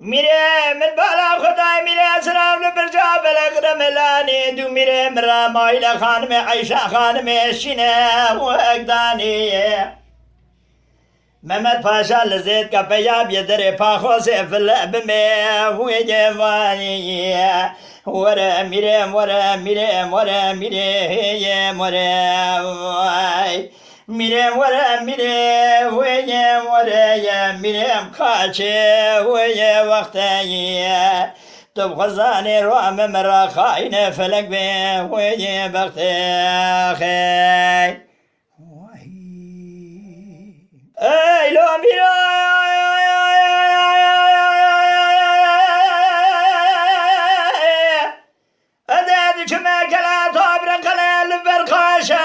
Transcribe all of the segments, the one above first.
میره من بالا خدای میره سلام لبرجا بلغرم ملانی دو میره مرا مایل خانم عیشه خانم شینه و اقدانی محمد پاشا لزید کا پیاب یه در پاخو سے فلب میں ہوئے جوانی ورا میره ورا میره ورا میره ورا میرم ورا میره ویم ورا میرم خاچه وی وقتی تو خزانه رو ام مرا خاین فلک به وی وقتی خی ای لو میرا اداد چما کلا تابر کلا لبرخاشا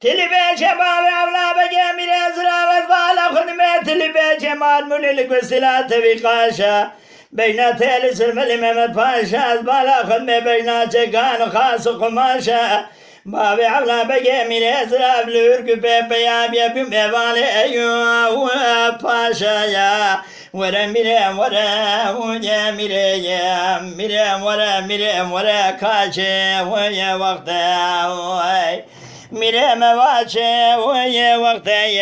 تلی به شباب اولا بگه میره زراوت بالا خودمه تلی به جمال مولی لگوستیلات ویقاشا بینا تلی سلملی محمد پاشا از بالا خودمه بینا چکان و خاص و قماشا باب اولا بگه میره زراو لورگو به بیاب یا بیمه والی ایو پاشا یا ورا میرم ورا وجا میرم میرم ورا کاچه ویا وقت وای میرم واچه وی وقتی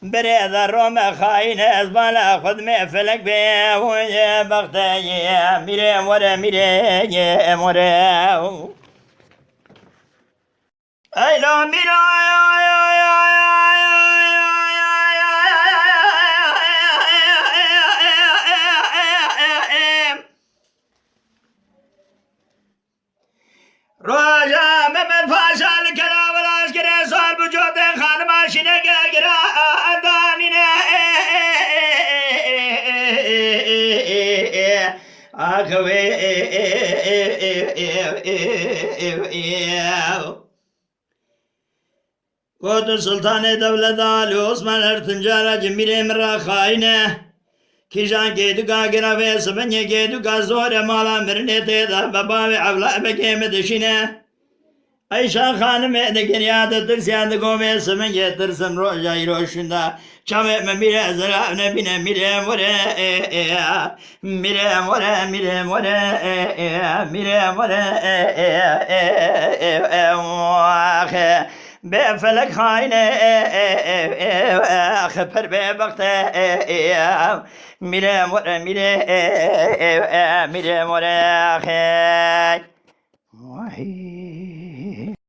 برید روم خاین از بالا خود می فلک به وی وقتی میرم ورا میرم ورا ایلا راجا محمد پاشا لکلا ولاش گره سال بجود خانماشینه گره اندانینه آخوی قوت سلطان دولت آل عثمان ارتنجارا جمیره مرا خاینه کیجان گیدو کا گراوه سبنیه گیدو کا زور مالا مرنه تیدا باباوی اولا بگیم دشینه ایشان خانم دگریاد ترسیاد گوه سبنیه ترسم روشای روشنده چاوه میره زراف نبینه میره وره میره وره میره وره میره وره به فلک خاینه خبر به وقت میره وره میره وره